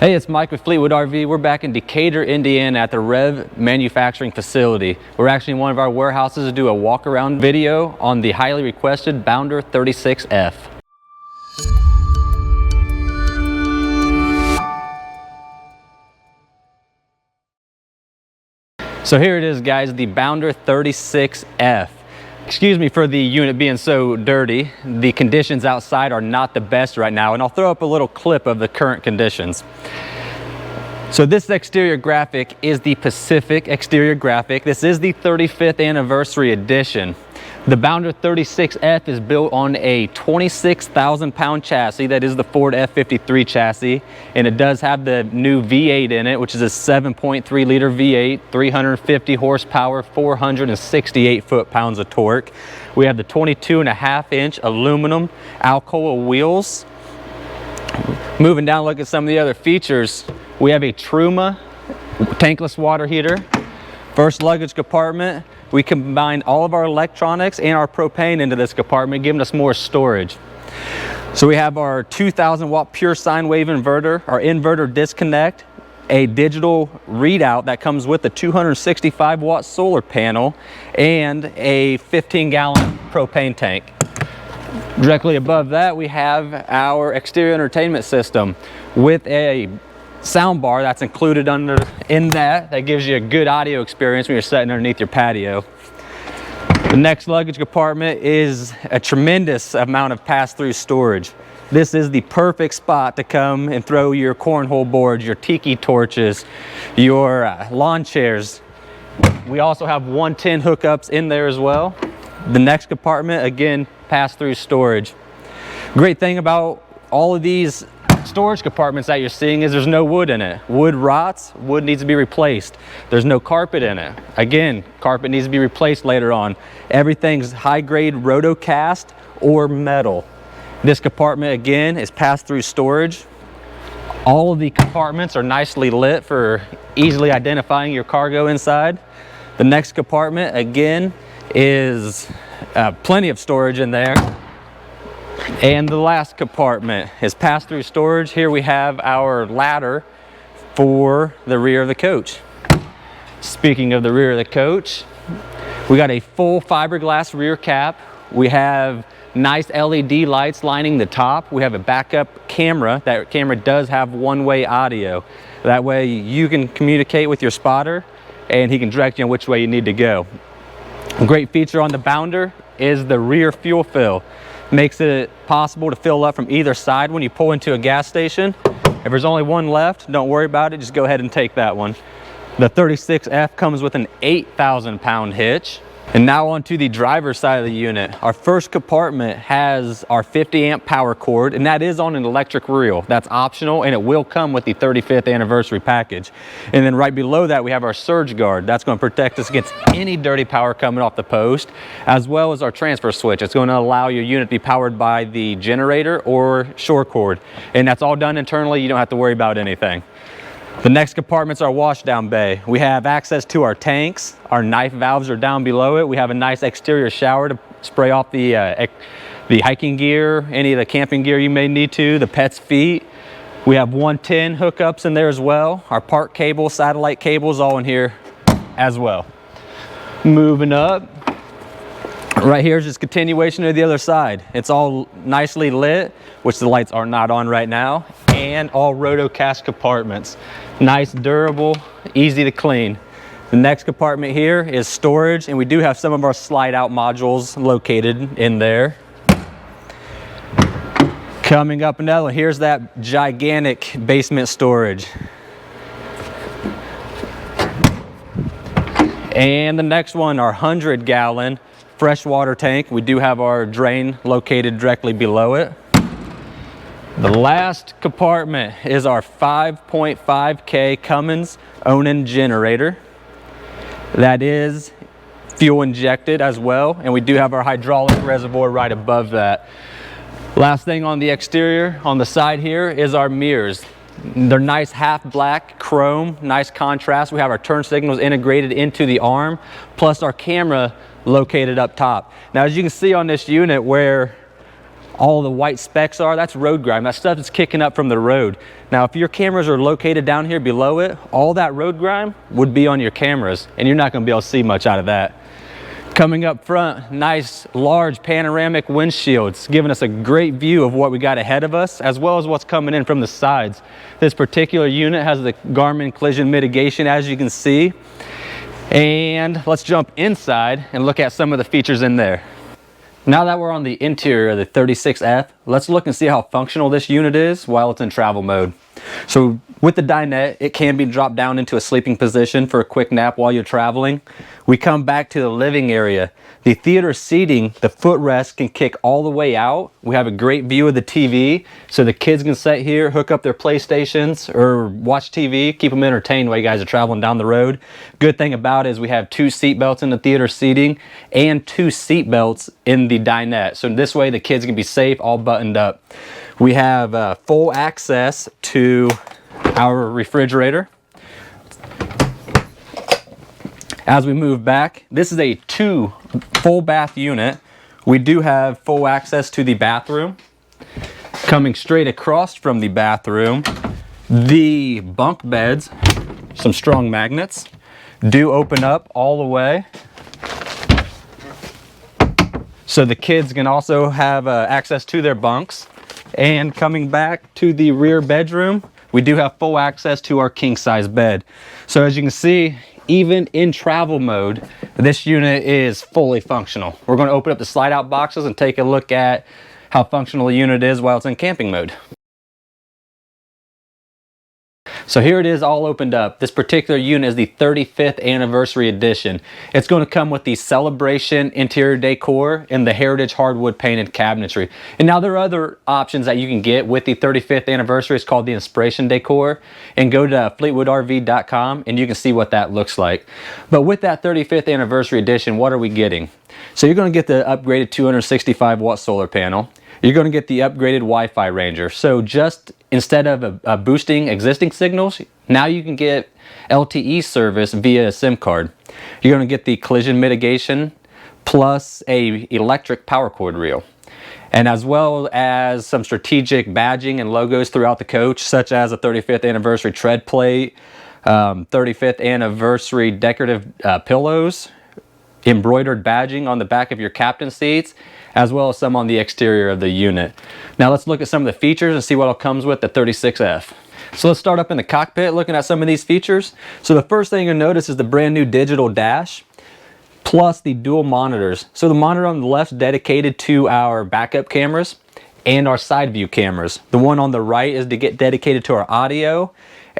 Hey, it's Mike with Fleetwood RV. We're back in Decatur, Indiana at the Rev manufacturing facility. We're actually in one of our warehouses to do a walk around video on the highly requested Bounder 36F. So here it is, guys, the Bounder 36F. Excuse me for the unit being so dirty. The conditions outside are not the best right now, and I'll throw up a little clip of the current conditions. So this exterior graphic is the Pacific exterior graphic. This is the 35th anniversary edition. The Bounder 36F is built on a 26,000 pound chassis. That is the Ford F53 chassis, and it does have the new V8 in it, which is a 7.3 liter V8, 350 horsepower, 468 foot-pounds of torque. We have the 22.5-inch aluminum Alcoa wheels. Moving down, look at some of the other features. We have a Truma tankless water heater. First luggage compartment. We combined all of our electronics and our propane into this compartment, giving us more storage. So we have our 2,000 watt pure sine wave inverter, our inverter disconnect, a digital readout that comes with the 265 watt solar panel, and a 15-gallon propane tank. Directly above that, we have our exterior entertainment system with a sound bar that's included in that gives you a good audio experience when you're sitting underneath your patio. The next luggage compartment is a tremendous amount of pass-through storage. This is the perfect spot to come and throw your cornhole boards, your tiki torches, your lawn chairs. We also have 110 hookups in there as well. The next compartment, again, pass-through storage. Great thing about all of these storage compartments that you're seeing is there's no wood in it. Wood rots, wood needs to be replaced. There's no carpet in it. Again, carpet needs to be replaced later on. Everything's high-grade rotocast or metal. This compartment, again, is pass-through storage. All of the compartments are nicely lit for easily identifying your cargo inside. The next compartment, again, is plenty of storage in there. And the last compartment is pass-through storage. Here we have our ladder for the rear of the coach. Speaking of the rear of the coach, we got a full fiberglass rear cap. We have nice LED lights lining the top. We have a backup camera. That camera does have one-way audio. That way you can communicate with your spotter and he can direct you on which way you need to go. A great feature on the Bounder is the rear fuel fill. Makes it possible to fill up from either side when you pull into a gas station. If there's only one left, don't worry about it, just go ahead and take that one. The 36F comes with an 8,000 pound hitch. And now onto the driver's side of the unit. Our first compartment has our 50 amp power cord, and that is on an electric reel. That's optional, and it will come with the 35th anniversary package. And then right below that, we have our surge guard. That's going to protect us against any dirty power coming off the post, as well as our transfer switch. It's going to allow your unit to be powered by the generator or shore cord. And that's all done internally. You don't have to worry about anything. The next compartment's our washdown bay. We have access to our tanks. Our knife valves are down below it. We have a nice exterior shower to spray off the hiking gear, any of the camping gear you may need to, the pet's feet. We have 110 hookups in there as well. Our park cable, satellite cables, all in here as well. Moving up, right here is just continuation of the other side. It's all nicely lit, which the lights are not on right now, and all rotocast compartments. Nice, durable, easy to clean. The next compartment here is storage, and we do have some of our slide out modules located in there. Coming up another one, here's that gigantic basement storage. And the next one, our 100-gallon freshwater tank. We do have our drain located directly below it. The last compartment is our 5.5K Cummins Onan generator. That is fuel injected as well, and we do have our hydraulic reservoir right above that. Last thing on the exterior, on the side here, is our mirrors. They're nice half black chrome, nice contrast. We have our turn signals integrated into the arm, plus our camera located up top. Now, as you can see on this unit, where all the white specks are, that's road grime. That stuff is kicking up from the road. Now, if your cameras are located down here below it, all that road grime would be on your cameras, and you're not gonna be able to see much out of that. Coming up front, nice large panoramic windshields, giving us a great view of what we got ahead of us, as well as what's coming in from the sides. This particular unit has the Garmin collision mitigation, as you can see. And let's jump inside and look at some of the features in there. Now that we're on the interior of the 36F, let's look and see how functional this unit is while it's in travel mode. So with the dinette, it can be dropped down into a sleeping position for a quick nap while you're traveling. We come back to the living area. The theater seating, the footrest can kick all the way out. We have a great view of the TV, so the kids can sit here, hook up their PlayStations, or watch TV, keep them entertained while you guys are traveling down the road. Good thing about it is we have 2 seat belts in the theater seating and 2 seat belts in the dinette. So this way the kids can be safe, all buttoned up. We have full access to our refrigerator. As we move back, this is a 2 full bath unit. We do have full access to the bathroom. Coming straight across from the bathroom, the bunk beds, some strong magnets, do open up all the way. So the kids can also have access to their bunks. And coming back to the rear bedroom, we do have full access to our king size bed. So as you can see, even in travel mode, this unit is fully functional. We're going to open up the slide out boxes and take a look at how functional the unit is while it's in camping mode. So here it is all opened up. This particular unit is the 35th anniversary edition. It's going to come with the Celebration interior decor and the Heritage hardwood painted cabinetry. And now there are other options that you can get with the 35th anniversary. It's called the Inspiration decor. And go to fleetwoodrv.com and you can see what that looks like. But with that 35th anniversary edition, what are we getting? So you're going to get the upgraded 265 watt solar panel. You're going to get the upgraded Wi-Fi ranger. So just instead of boosting existing signals, now you can get LTE service via a SIM card. You're going to get the collision mitigation plus a electric power cord reel. And as well as some strategic badging and logos throughout the coach, such as a 35th anniversary tread plate, 35th anniversary decorative pillows, embroidered badging on the back of your captain seats, as well as some on the exterior of the unit. Now let's look at some of the features and see what all comes with the 36F. So let's start up in the cockpit looking at some of these features. So the first thing you'll notice is the brand new digital dash plus the dual monitors. So the monitor on the left is dedicated to our backup cameras and our side view cameras. The one on the right is to get dedicated to our audio,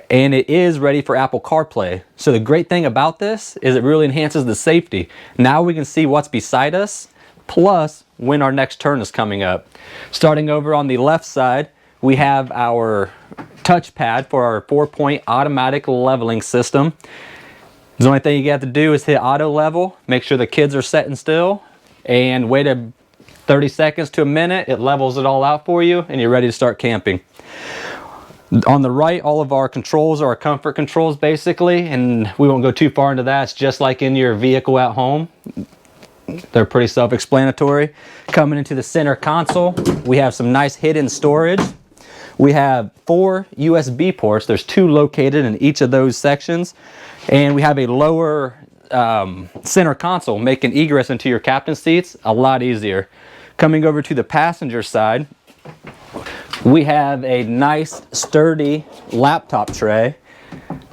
and it is ready for Apple CarPlay. So the great thing about this is it really enhances the safety. Now we can see what's beside us, plus when our next turn is coming up. Starting over on the left side, we have our touchpad for our 4-point automatic leveling system. The only thing you have to do is hit auto level, make sure the kids are sitting still, and wait 30 seconds to a minute. It levels it all out for you, and you're ready to start camping. On the right, all of our controls are our comfort controls basically, and we won't go too far into that. It's just like in your vehicle at home. They're pretty self-explanatory. Coming into the center console, we have some nice hidden storage. We have 4 USB ports. There's 2 located in each of those sections. And we have a lower center console, making egress into your captain seats a lot easier. Coming over to the passenger side, we have a nice sturdy laptop tray.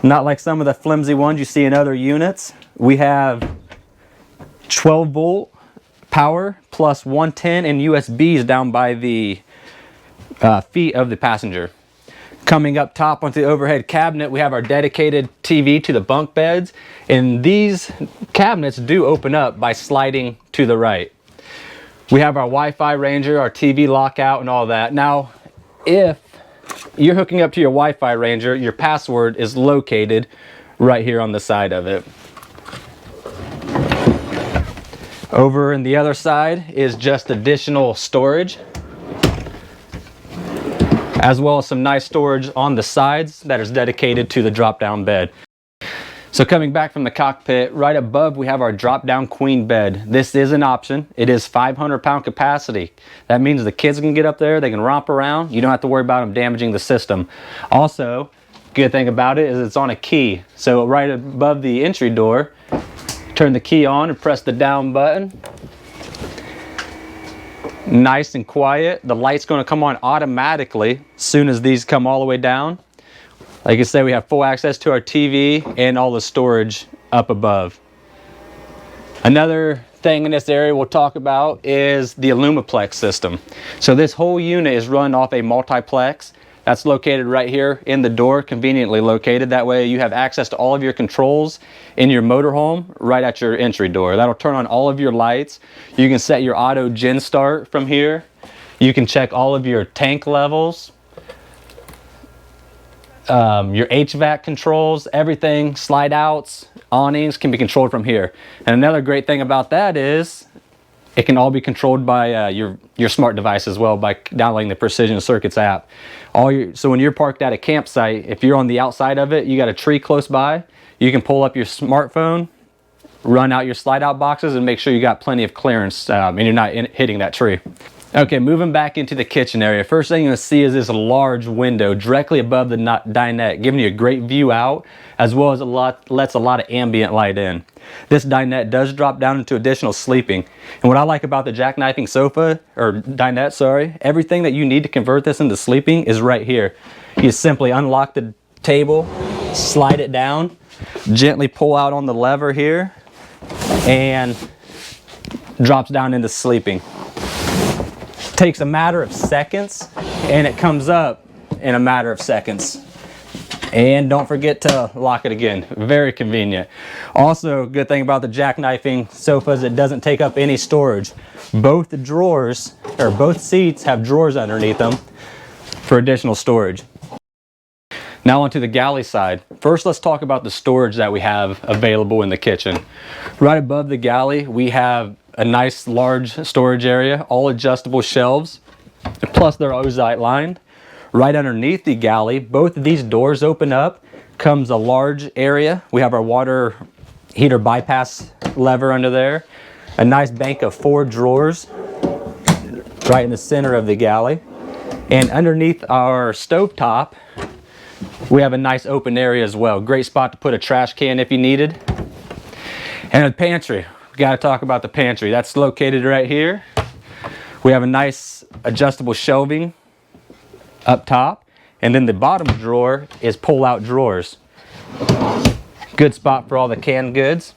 Not like some of the flimsy ones you see in other units. We have 12 volt power plus 110 and USBs down by the feet of the passenger. Coming up top onto the overhead cabinet, we have our dedicated TV to the bunk beds, and these cabinets do open up by sliding to the right. We have our Wi-Fi ranger, our TV lockout, and all that. Now, if you're hooking up to your Wi-Fi ranger, your password is located right here on the side of it. Over in the other side is just additional storage, as well as some nice storage on the sides that is dedicated to the drop-down bed. So coming back from the cockpit, right above we have our drop-down queen bed. This is an option. It is 500-pound capacity. That means the kids can get up there, they can romp around. You don't have to worry about them damaging the system. Also, good thing about it is it's on a key. So right above the entry door, turn the key on and press the down button. Nice and quiet. The light's going to come on automatically as soon as these come all the way down. Like I said, we have full access to our TV and all the storage up above. Another thing in this area we'll talk about is the Alumiplex system. So this whole unit is run off a multiplex that's located right here in the door, conveniently located. That way you have access to all of your controls in your motorhome right at your entry door. That'll turn on all of your lights. You can set your auto gen start from here. You can check all of your tank levels. Your HVAC controls, everything, slide outs, awnings can be controlled from here. And another great thing about that is it can all be controlled by your smart device as well by downloading the Precision Circuits app. So when you're parked at a campsite, if you're on the outside of it, you got a tree close by, you can pull up your smartphone, run out your slide out boxes and make sure you got plenty of clearance and you're not hitting that tree. Okay, moving back into the kitchen area. First thing you'll see is this large window directly above the dinette, giving you a great view out, as well as lets a lot of ambient light in. This dinette does drop down into additional sleeping. And what I like about the jackknifing sofa, or dinette, sorry, everything that you need to convert this into sleeping is right here. You simply unlock the table, slide it down, gently pull out on the lever here, and drops down into sleeping. Takes a matter of seconds and it comes up in a matter of seconds. And don't forget to lock it again. Very convenient. Also, good thing about the jackknifing sofas, it doesn't take up any storage. Both the drawers, or both seats have drawers underneath them for additional storage. Now onto the galley side. First, let's talk about the storage that we have available in the kitchen. Right above the galley, we have a nice large storage area, all adjustable shelves, plus they're ozite lined. Right underneath the galley, both of these doors open up, comes a large area. We have our water heater bypass lever under there, a nice bank of 4 drawers right in the center of the galley. And underneath our stovetop, we have a nice open area as well. Great spot to put a trash can if you needed. And the pantry. Got to talk about the pantry. That's located right here. We have a nice adjustable shelving up top, and then the bottom drawer is pull-out drawers. Good spot for all the canned goods.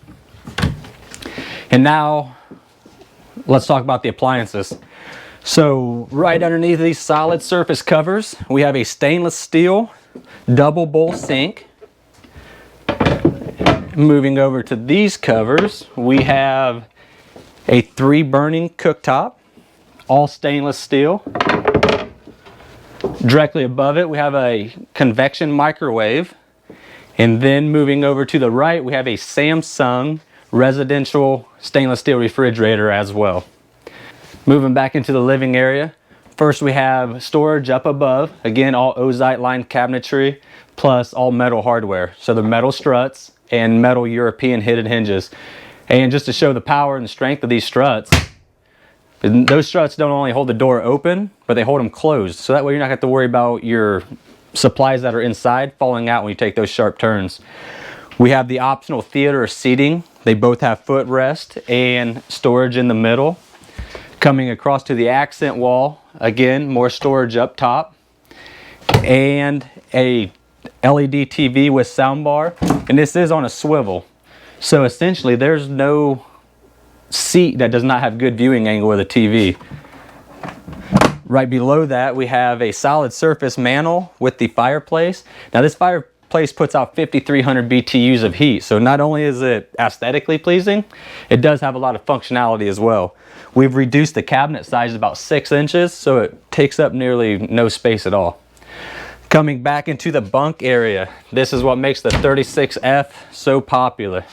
And now let's talk about the appliances. So right underneath these solid surface covers, we have a stainless steel double bowl sink. Moving over to these covers, we have a 3 burning cooktop, all stainless steel. Directly above it, we have a convection microwave. And then moving over to the right, we have a Samsung residential stainless steel refrigerator as well. Moving back into the living area, first we have storage up above. Again, all ozite lined cabinetry, plus all metal hardware. So the metal struts and metal European hidden hinges. And just to show the power and the strength of these struts, those struts don't only hold the door open, but they hold them closed. So that way you're not going to have to worry about your supplies that are inside falling out when you take those sharp turns. We have the optional theater seating. They both have footrest and storage in the middle. Coming across to the accent wall, again, more storage up top. And a LED TV with soundbar, and this is on a swivel. So essentially there's no seat that does not have good viewing angle with a TV. Right below that we have a solid surface mantle with the fireplace. Now this fireplace puts out 5,300 BTUs of heat, so not only is it aesthetically pleasing, it does have a lot of functionality as well. We've reduced the cabinet size about 6 inches, so it takes up nearly no space at all. Coming back into the bunk area, this is what makes the 36F so popular.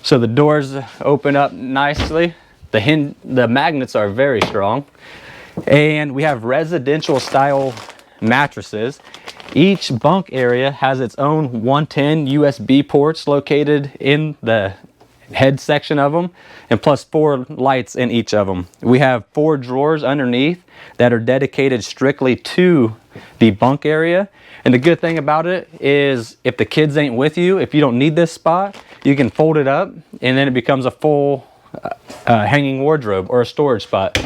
So the doors open up nicely. The magnets are very strong. And we have residential style mattresses. Each bunk area has its own 110 USB ports located in the head section of them, and plus 4 lights in each of them. We have 4 drawers underneath that are dedicated strictly to the bunk area. And the good thing about it is if the kids ain't with you, if you don't need this spot, you can fold it up and then it becomes a full hanging wardrobe or a storage spot.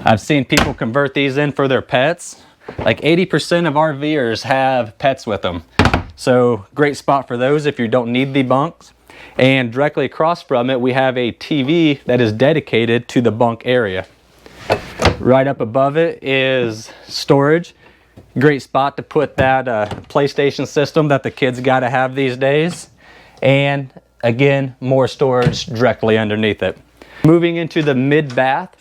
I've seen people convert these in for their pets. Like 80% of RVers have pets with them. So great spot for those if you don't need the bunks. And directly across from it, we have a TV that is dedicated to the bunk area. Right up above it is storage. Great spot to put that PlayStation system that the kids gotta have these days. And again, more storage directly underneath it. Moving into the mid-bath.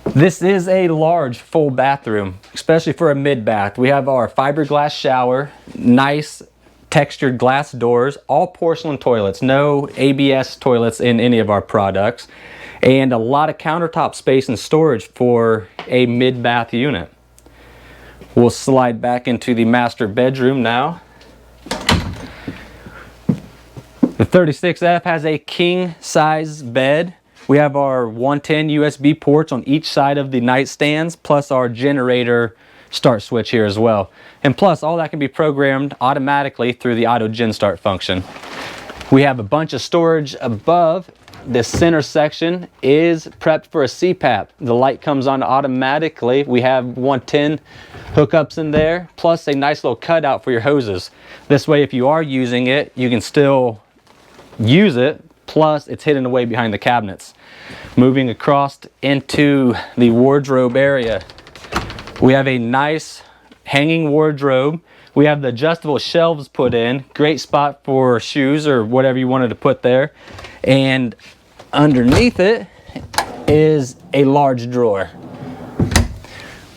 This is a large full bathroom, especially for a mid-bath. We have our fiberglass shower, nice textured glass doors, all porcelain toilets, no ABS toilets in any of our products, and a lot of countertop space and storage for a mid-bath unit. We'll slide back into the master bedroom now. The 36F has a king size bed. We have our 110 USB ports on each side of the nightstands, plus our generator start switch here as well. And plus, all that can be programmed automatically through the auto gen start function. We have a bunch of storage above. This center section is prepped for a CPAP. The light comes on automatically. We have 110 hookups in there, plus a nice little cutout for your hoses. This way, if you are using it, you can still use it, plus it's hidden away behind the cabinets. Moving across into the wardrobe area, we have a nice hanging wardrobe. We have the adjustable shelves put in. Great spot for shoes or whatever you wanted to put there. And underneath it is a large drawer.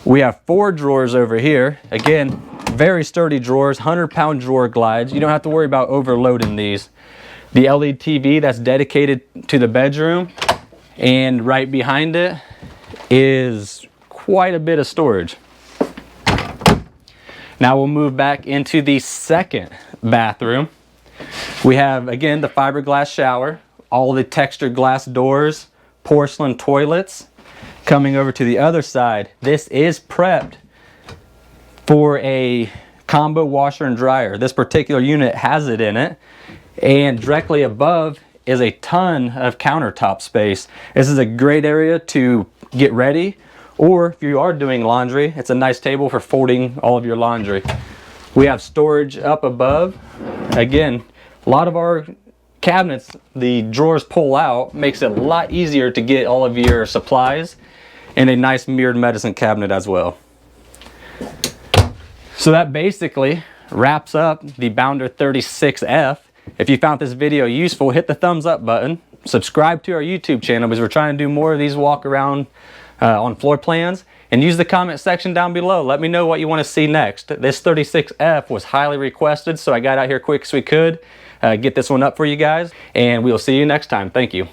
We have 4 drawers over here. Again, very sturdy drawers, 100-pound drawer glides. You don't have to worry about overloading these. The LED TV that's dedicated to the bedroom, and right behind it is quite a bit of storage. Now we'll move back into the second bathroom. We have, again, the fiberglass shower, all the textured glass doors, porcelain toilets. Coming over to the other side, this is prepped for a combo washer and dryer. This particular unit has it in it. And directly above is a ton of countertop space. This is a great area to get ready, or if you are doing laundry, it's a nice table for folding all of your laundry. We have storage up above. Again, a lot of our cabinets, the drawers pull out, makes it a lot easier to get all of your supplies, and a nice mirrored medicine cabinet as well. So that basically wraps up the Bounder 36F. If you found this video useful, hit the thumbs up button. Subscribe to our YouTube channel because we're trying to do more of these walk around on floor plans. And use the comment section down below. Let me know what you want to see next. This 36F was highly requested, so I got out here quick as we could. Get this one up for you guys. And we'll see you next time. Thank you.